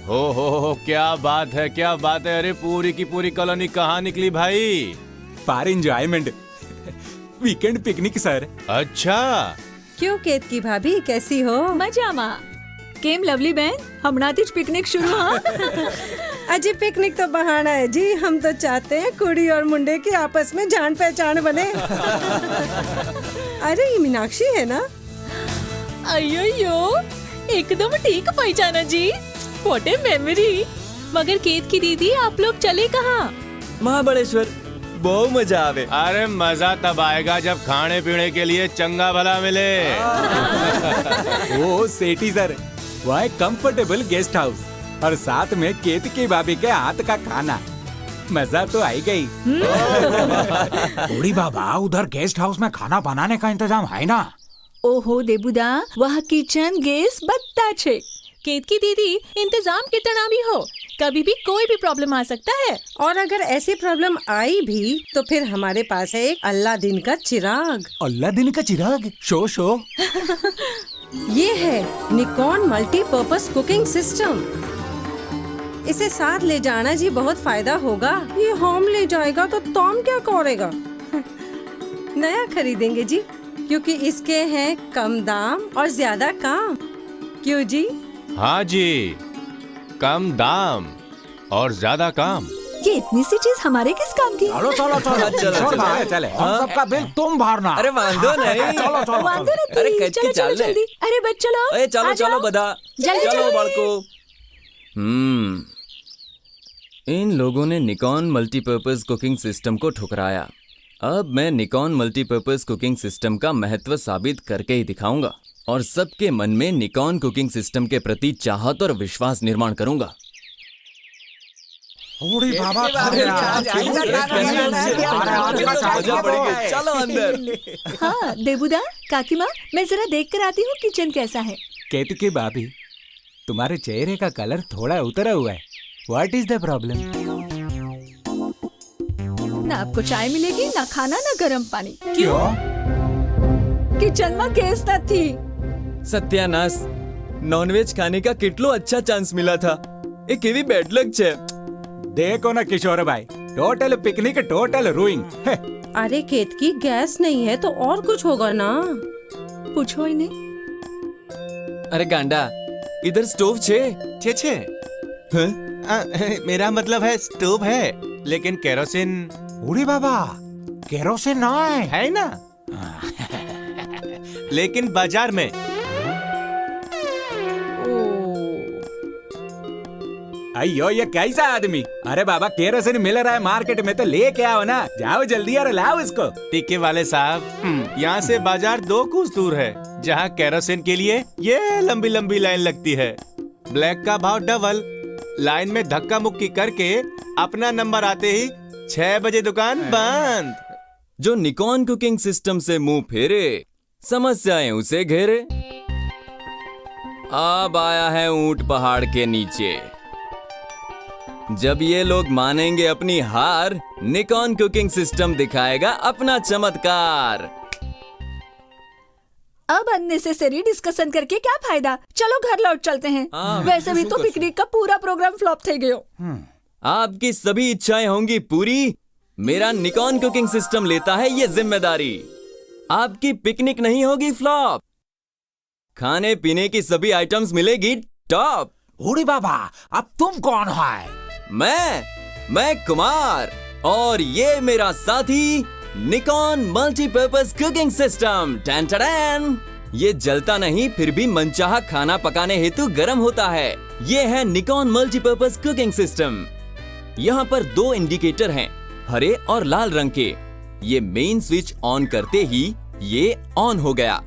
हो, क्या बात है, क्या बात है। अरे पूरी की पूरी कॉलोनी कहाँ निकली भाई? For enjoyment, weekend picnic sir. अच्छा, क्यों केत की भाभी कैसी हो? મજામાં કેમ લવલી બેન હમણાંથી જ પિકનિક શરૂ હા अजी पिकनिक तो बहाना है जी, हम तो चाहते हैं कुड़ी और मुंडे की आपस में जान पहचान बने। अरे ये मीनाक्षी है ना? अयो एकदम ठीक पहचाना जी। What a memory. मगर केत की दीदी आप लोग चले कहाँ? महाबलेश्वर। बहुत मजा आवे। अरे मजा तब आएगा जब खाने पीने के लिए चंगा भला मिले। ओ सेठी सर, वह है कंफर्टेबल गेस्ट हाउस और साथ में केत की भाभी के हाथ का खाना। मजा तो आई गई। बूढ़ी बाबा, उधर गेस्ट हाउस में खाना बनाने का इंतजाम है ना? ओहो देबुदा, वह किचन गैस बत्ता छे। केत की दीदी इंतजाम कितना भी हो, कभी भी कोई भी प्रॉब्लम आ सकता है। और अगर ऐसी प्रॉब्लम आई भी तो फिर हमारे पास है एक अल्लाह दिन का चिराग। अल्लाह दिन का चिराग? शो ये है निकॉन मल्टीपर्पस कुकिंग सिस्टम। इसे साथ ले जाना जी, बहुत फायदा होगा। ये होम ले जाएगा तो तोम क्या करेगा? नया खरीदेंगे जी, क्योंकि इसके हैं कम दाम और ज्यादा काम। क्यों जी? हाँ जी, कम दाम और ज्यादा काम। ये इतनी सी चीज हमारे किस काम की? चलो चलो चलो चलो, चले चले, हम सबका बिल तुम भरना। अरे वांदो नहीं। चलो चलो वांदो नहीं। अरे कच्ची चलो चाल ले। जल्दी। अरे बच चलो। अरे चलो आ चलो जाओ। बदा। जल्दी चलो चलो। बालको। इन लोगों ने निकॉन मल्टीपर्पज कुकिंग सिस्टम को ठुकराया। अब मैं निकॉन मल्टीपर्पज कुकिंग सिस्टम का महत्व साबित करके ही दिखाऊंगा और सबके मन में निकॉन कुकिंग सिस्टम के प्रति चाहत और विश्वास निर्माण करूंगा। बूढ़ी बाबा, चलो अंदर। हाँ देबुदा, काकीमा, मैं जरा देख कर आती हूँ किचन कैसा है। केत की भाभी, तुम्हारे चेहरे का कलर थोड़ा उतरा हुआ है। What is the problem? ना आपको चाय मिलेगी, ना खाना, ना गर्म पानी। क्यों? किचन में गैस न थी। सत्यानाश, नॉनवेज खाने का कितलो अच्छा चांस मिला था। ये केवी बैड लक छे। देखो ना किशोर भाई, टोटल पिकनिक टोटल रूइंग। अरे केत की गैस नहीं है तो और कुछ होगा ना? पूछो ही नहीं। अरे गांडा, इधर स्टोव छे। छे मेरा मतलब है स्टोव है, लेकिन केरोसिन बूढ़ी बाबा, केरोसिन ना है ना। लेकिन बाजार में। अयो ये कैसा आदमी? अरे बाबा, केरोसिन मिल रहा है मार्केट में तो लेके आओ ना। जाओ जल्दी और लाओ इसको। टीके वाले साहब, यहाँ से बाजार 2 कोस दूर है, जहाँ केरोसिन के लिए ये लंबी लंबी लाइन लगती है। ब्लैक का भाव डबल। लाइन में धक्का मुक्की करके अपना नंबर आते ही 6 बजे दुकान बंद। जो निकॉन कुकिंग सिस्टम से मुंह फेरे, समस्याएं उसे घेरे। अब आया है ऊंट पहाड़ के नीचे। जब ये लोग मानेंगे अपनी हार, निकॉन कुकिंग सिस्टम दिखाएगा अपना चमत्कार। अब अननेसेसरी डिस्कशन करके क्या फायदा? चलो घर लौट चलते हैं। वैसे भी तो पिकनिक का पूरा प्रोग्राम फ्लॉप थे गयो। आपकी सभी इच्छाएं होंगी पूरी। मेरा निकॉन कुकिंग सिस्टम लेता है ये जिम्मेदारी। आपकी पिकनिक नहीं होगी फ्लॉप। खाने पीने की सभी आइटम्स मिलेगी टॉप। बूढ़ी बाबा, अब तुम कौन है? मैं कुमार, और ये मेरा साथी Nikon multipurpose cooking system. Tan tan. ये जलता नहीं, फिर भी मनचाहा खाना पकाने हेतु गर्म होता है। ये है निकॉन मल्टीपर्पज कुकिंग सिस्टम। यहाँ पर 2 इंडिकेटर हैं, हरे और लाल रंग के। ये मेन स्विच ऑन करते ही ये ऑन हो गया।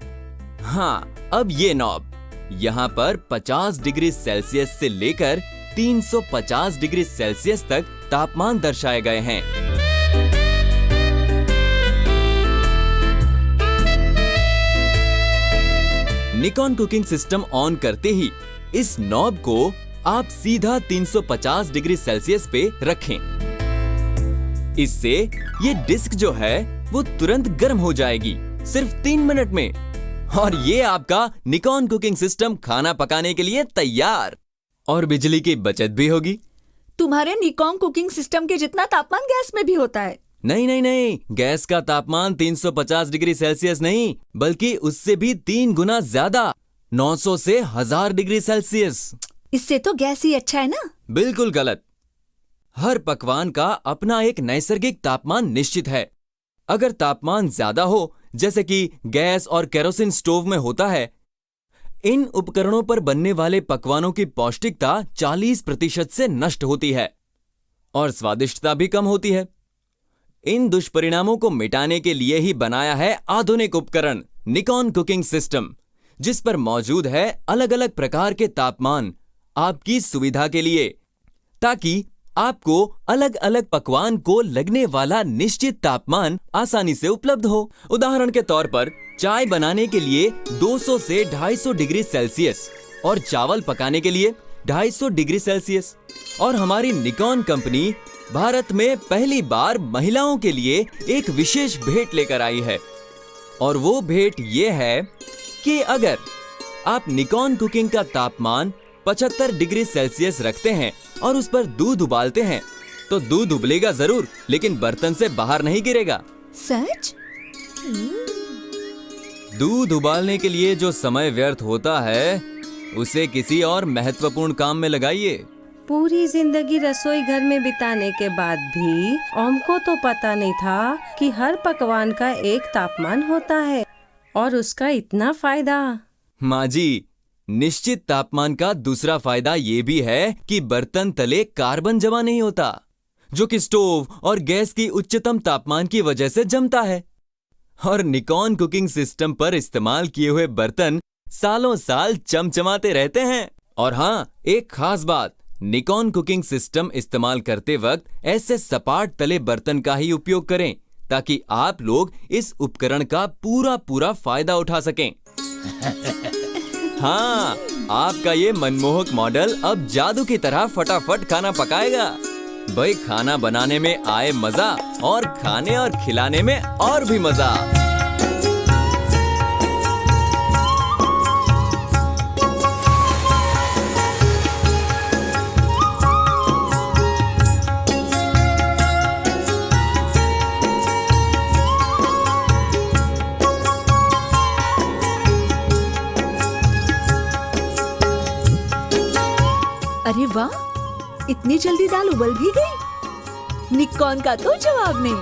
हाँ, अब ये नॉब, यहाँ पर 50 डिग्री सेल्सियस से लेकर 350 डिग्री सेल्सियस तक तापमान दर्शाए गए हैं। निकॉन कुकिंग सिस्टम ऑन करते ही इस नॉब को आप सीधा 350 डिग्री सेल्सियस पे रखें। इससे ये डिस्क जो है वो तुरंत गर्म हो जाएगी, सिर्फ 3 मिनट में। और ये आपका निकॉन कुकिंग सिस्टम खाना पकाने के लिए तैयार। और बिजली की बचत भी होगी। तुम्हारे निकॉन कुकिंग सिस्टम के जितना तापमान गैस में भी होता है। नहीं नहीं नहीं, गैस का तापमान 350 डिग्री सेल्सियस नहीं, बल्कि उससे भी 3 गुना ज्यादा, 900 से 1000 डिग्री सेल्सियस। इससे तो गैस ही अच्छा है ना। बिल्कुल गलत। हर पकवान का अपना एक नैसर्गिक तापमान निश्चित है। अगर तापमान ज्यादा हो, जैसे कि गैस और केरोसिन स्टोव में होता है, इन उपकरणों पर बनने वाले पकवानों की पौष्टिकता 40% से नष्ट होती है और स्वादिष्टता भी कम होती है। इन दुष्परिणामों को मिटाने के लिए ही बनाया है आधुनिक उपकरण निकॉन कुकिंग सिस्टम, जिस पर मौजूद है अलग अलग प्रकार के तापमान आपकी सुविधा के लिए, ताकि आपको अलग अलग पकवान को लगने वाला निश्चित तापमान आसानी से उपलब्ध हो। उदाहरण के तौर पर चाय बनाने के लिए 200 से 250 डिग्री सेल्सियस और चावल पकाने के लिए 250 डिग्री सेल्सियस। और हमारी निकॉन कंपनी भारत में पहली बार महिलाओं के लिए एक विशेष भेंट लेकर आई है, और वो भेंट ये है कि अगर आप निकॉन कुकिंग का तापमान 75 डिग्री सेल्सियस रखते हैं और उस पर दूध उबालते हैं, तो दूध उबलेगा जरूर, लेकिन बर्तन से बाहर नहीं गिरेगा। सच? दूध उबालने के लिए जो समय व्यर्थ होता है, उसे किसी और महत्वपूर्ण काम में लगाइए। पूरी जिंदगी रसोई घर में बिताने के बाद भी ओम को तो पता नहीं था कि हर पकवान का एक तापमान होता है और उसका इतना फायदा। माँ जी, निश्चित तापमान का दूसरा फायदा ये भी है कि बर्तन तले कार्बन जमा नहीं होता, जो कि स्टोव और गैस की उच्चतम तापमान की वजह से जमता है। और निकॉन कुकिंग सिस्टम पर इस्तेमाल किए हुए बर्तन सालों साल चमचमाते रहते हैं। और हाँ, एक खास बात, निकॉन कुकिंग सिस्टम इस्तेमाल करते वक्त ऐसे सपाट तले बर्तन का ही उपयोग करें, ताकि आप लोग इस उपकरण का पूरा फायदा उठा सकें। हाँ, आपका ये मनमोहक मॉडल अब जादू की तरह फटाफट खाना पकाएगा। भाई, खाना बनाने में आए मजा और खाने और खिलाने में और भी मजा। अरे वाह, इतनी जल्दी दाल उबल भी गई। निकॉन का तो जवाब नहीं।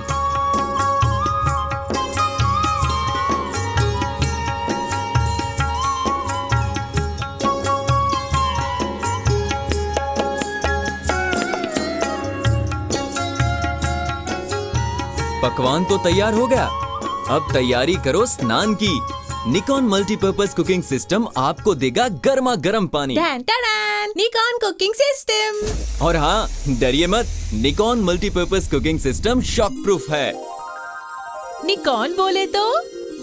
पकवान तो तैयार हो गया, अब तैयारी करो स्नान की। निकॉन मल्टीपर्पज कुकिंग सिस्टम आपको देगा गर्मा गर्म पानी। Nikon cooking system. और हाँ, डरिए मत, Nikon multipurpose cooking system shock proof है। निकॉन बोले तो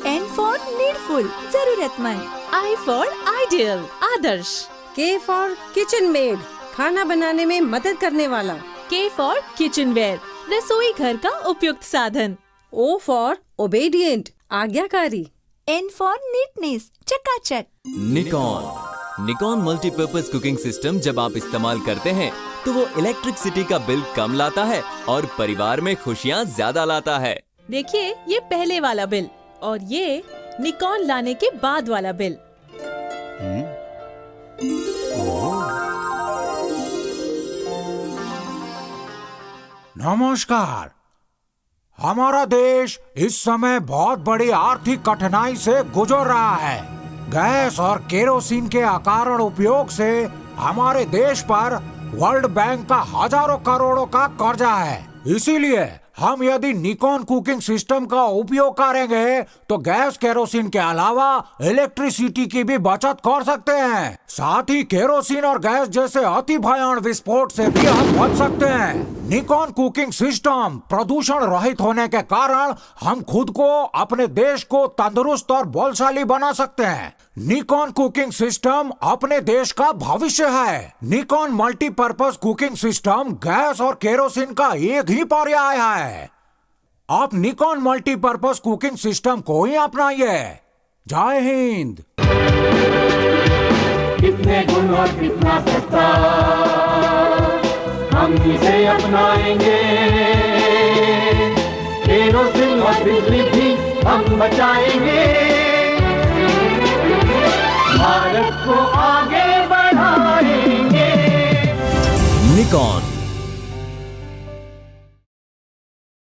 N फॉर नीडफुल, जरूरतमंद। I for ideal, Adarsh. K for kitchen made, खाना बनाने में मदद करने वाला। K फॉर किचनवेयर, रसोई घर का उपयुक्त साधन। O फॉर ओबेडिएंट, आज्ञाकारी। N फॉर नीटनेस, चकाचक। निकॉन मल्टीपर्पज कुकिंग सिस्टम जब आप इस्तेमाल करते हैं, तो वो इलेक्ट्रिसिटी का बिल कम लाता है और परिवार में खुशियाँ ज्यादा लाता है। देखिए, ये पहले वाला बिल और ये निकॉन लाने के बाद वाला बिल। नमस्कार। हमारा देश इस समय बहुत बड़ी आर्थिक कठिनाई से गुजर रहा है। गैस और केरोसिन के अकारण उपयोग से हमारे देश पर वर्ल्ड बैंक का हजारों करोड़ों का कर्जा है। इसीलिए हम यदि निकॉन कुकिंग सिस्टम का उपयोग करेंगे तो गैस केरोसिन के अलावा इलेक्ट्रिसिटी की भी बचत कर सकते हैं। साथ ही केरोसिन और गैस जैसे अति भयानक विस्फोट से भी हम बच सकते हैं। निकॉन कुकिंग सिस्टम प्रदूषण रहित होने के कारण हम खुद को, अपने देश को तंदुरुस्त और बलशाली बना सकते हैं। निकॉन कुकिंग सिस्टम अपने देश का भविष्य है। Nikon multipurpose cooking system gas और केरोसिन का एक ही पर्याय है। आप निकॉन मल्टीपर्पज कुकिंग सिस्टम को ही अपनाइए। जय हिंद। कितने गुण और कितना सस्ता, हम इसे अपनाएंगे। केरोसिन और बिजली भी हम बचाएंगे, भारत को आगे बढ़ाएंगे। निकॉन